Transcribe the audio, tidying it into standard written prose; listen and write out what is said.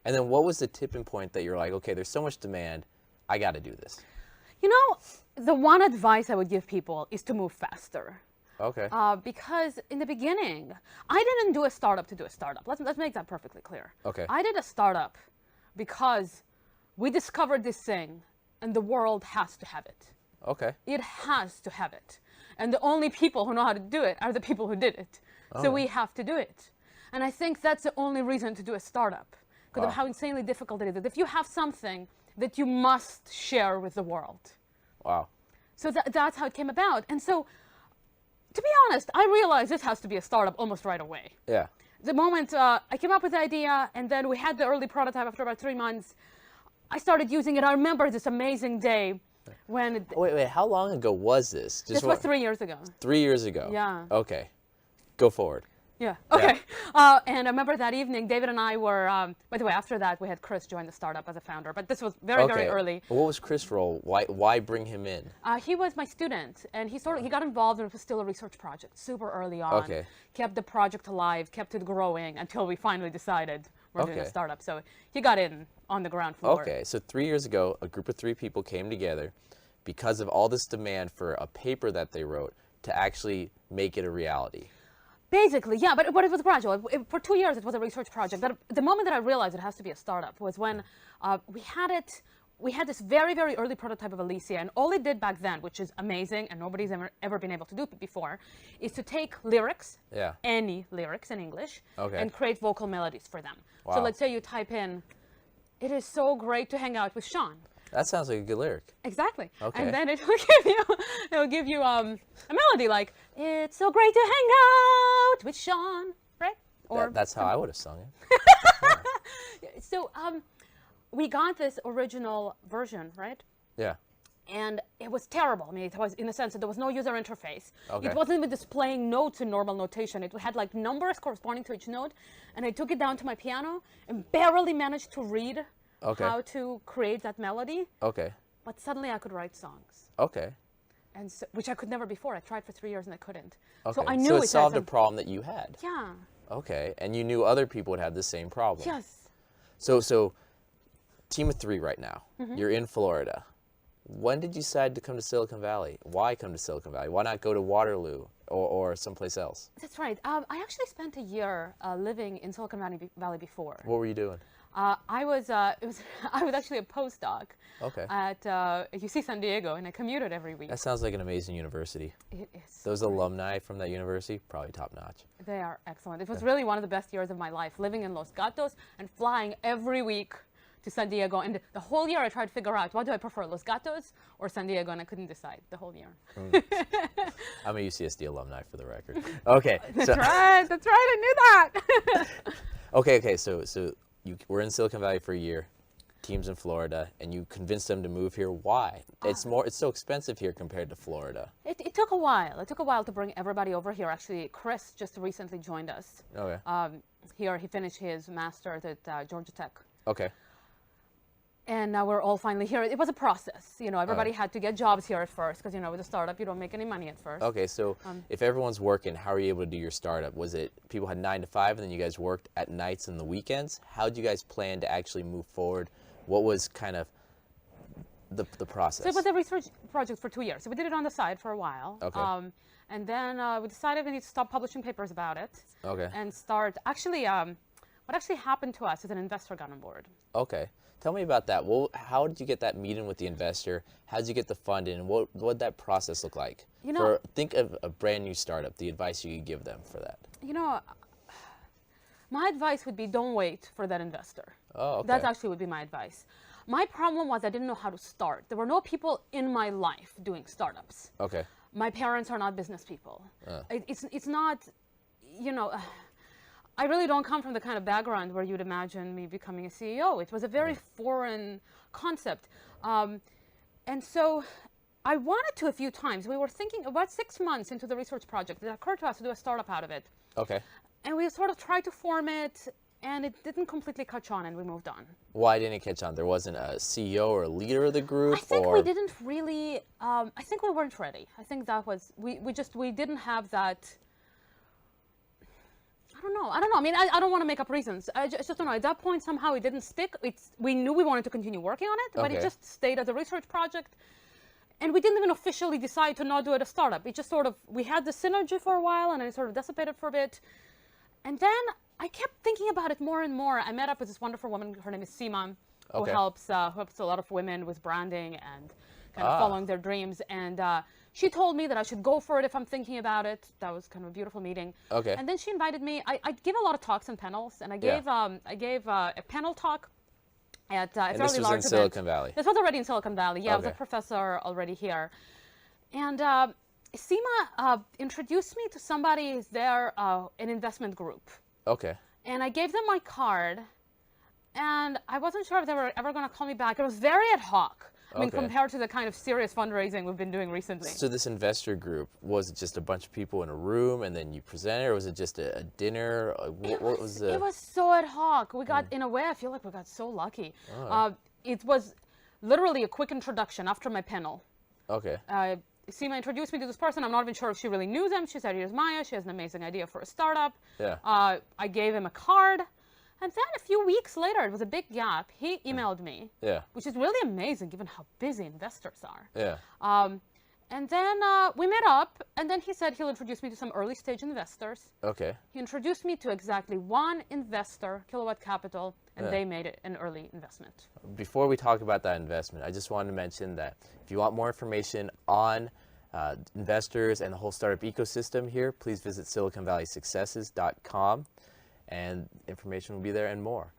And then what was the tipping point that you're like, okay, there's so much demand, I got to do this? You know, the one advice I would give people is to move faster. Okay. Because in the beginning, I didn't do a startup to do a startup. Let's make that perfectly clear. Okay. I did a startup because we discovered this thing and the world has to have it. Okay. It has to have it. And the only people who know how to do it are the people who did it. So we have to do it. And I think that's the only reason to do a startup, because of how insanely difficult it is. That if you have something that you must share with the world. Wow. So that's how it came about. And so, to be honest, I realized this has to be a startup almost right away. Yeah. The moment I came up with the idea, and then we had the early prototype after about 3 months, I started using it. I remember this amazing day when... Wait, how long ago was this? This was 3 years ago. 3 years ago? Yeah. Okay. Go forward. Yeah, okay. And I remember that evening, David and I were, by the way, after that, we had Chris join the startup as a founder, but this was very, very early. What was Chris' role? Why bring him in? He was my student, and he got involved, and it was still a research project, super early on. Okay. Kept the project alive, kept it growing until we finally decided we're doing a startup. So he got in on the ground floor. Okay, so 3 years ago, a group of 3 people came together because of all this demand for a paper that they wrote to actually make it a reality. Basically, yeah, but it was gradual. For 2 years, it was a research project. But the moment that I realized it has to be a startup was when we had this very, very early prototype of Alicia, and all it did back then, which is amazing, and nobody's ever been able to do it before, is to take lyrics, any lyrics in English, and create vocal melodies for them. Wow. So let's say you type in, "It is so great to hang out with Sean." That sounds like a good lyric. Exactly. Okay. And then it'll give you a melody like, "It's so great to hang out with Sean," right? Or That's how I would have sung it. So we got this original version, right? Yeah. And it was terrible. I mean, it was in the sense that there was no user interface. Okay. It wasn't even displaying notes in normal notation. It had like numbers corresponding to each note. And I took it down to my piano and barely managed to read how to create that melody. Okay. But suddenly I could write songs. Okay. And so, which I could never before. I tried for 3 years and I couldn't. Okay. So I knew so it it solved had a problem that you had. Yeah. Okay. And you knew other people would have the same problem. Yes. So team of 3 right now. You're in Florida. When did you decide to come to Silicon Valley? Why come to Silicon Valley? Why not go to Waterloo or someplace else? That's right. I actually spent a year living in Silicon Valley before. What were you doing? I was actually a postdoc at UC San Diego, and I commuted every week. That sounds like an amazing university. It is. Those alumni from that university, probably top notch. They are excellent. It was really one of the best years of my life, living in Los Gatos and flying every week to San Diego. And the whole year I tried to figure out, what do I prefer, Los Gatos or San Diego? And I couldn't decide the whole year. I'm a UCSD alumni for the record. Okay. That's right. That's right. I knew that. Okay. So you were in Silicon Valley for a year, teams in Florida, and you convinced them to move here. Why? It's so expensive here compared to Florida. It took a while. It took a while to bring everybody over here. Actually, Chris just recently joined us. Okay. Here, he finished his master's at Georgia Tech. Okay. And now we're all finally here. It was a process. You know, everybody had to get jobs here at first because, you know, with a startup, you don't make any money at first. Okay, so if everyone's working, how are you able to do your startup? Was it people had 9 to 5 and then you guys worked at nights and the weekends? How did you guys plan to actually move forward? What was kind of the process? So it was a research project for 2 years. So we did it on the side for a while. Okay. And then we decided we need to stop publishing papers about it. Okay. And start, actually, what actually happened to us is an investor got on board. Okay. Tell me about that. Well, how did you get that meeting with the investor? How did you get the funding? And what did that process look like? You know, think of a brand new startup, the advice you could give them for that. You know, my advice would be don't wait for that investor. Oh, okay. That actually would be my advice. My problem was I didn't know how to start. There were no people in my life doing startups. Okay. My parents are not business people. It's not, you know, I really don't come from the kind of background where you'd imagine me becoming a CEO. It was a very foreign concept. And so I wanted to a few times. We were thinking about 6 months into the research project. It occurred to us to do a startup out of it. Okay. And we sort of tried to form it, and it didn't completely catch on, and we moved on. Why didn't it catch on? There wasn't a CEO or a leader of the group? I think we didn't really, I think we weren't ready. I think that was, we didn't have that. I don't know. I don't know. I mean, I don't want to make up reasons. I just don't know. At that point, somehow it didn't stick. We knew we wanted to continue working on it, but it Okay. just stayed as a research project. And we didn't even officially decide to not do it as a startup. It just sort of, we had the synergy for a while and it sort of dissipated for a bit. And then I kept thinking about it more and more. I met up with this wonderful woman. Her name is Seema, who Okay. helps a lot of women with branding and kind of following their dreams. And she told me that I should go for it if I'm thinking about it. That was kind of a beautiful meeting. Okay. And then she invited me. I give a lot of talks and panels, and I Yeah. gave a panel talk at a And fairly this was large in event. Silicon Valley. This was already in Silicon Valley. Yeah, I was a Okay. professor already here. And Seema introduced me to somebody there, an investment group. Okay. And I gave them my card, and I wasn't sure if they were ever going to call me back. It was very ad hoc. I mean, Okay. compared to the kind of serious fundraising we've been doing recently. So this investor group, was it just a bunch of people in a room and then you presented, or was it just a dinner? What was the? It was so ad hoc. We got, in a way, I feel like we got so lucky. It was literally a quick introduction after my panel. Okay. Seema introduced me to this person. I'm not even sure if she really knew them. She said, here's Maya. She has an amazing idea for a startup. Yeah. I gave him a card. And then a few weeks later, it was a big gap, he emailed me, Yeah. which is really amazing given how busy investors are. Yeah. And then we met up, and then he said he'll introduce me to some early stage investors. Okay. He introduced me to exactly one investor, Kilowatt Capital, and Yeah. they made it an early investment. Before we talk about that investment, I just wanted to mention that if you want more information on investors and the whole startup ecosystem here, please visit SiliconValleySuccesses.com, and information will be there and more.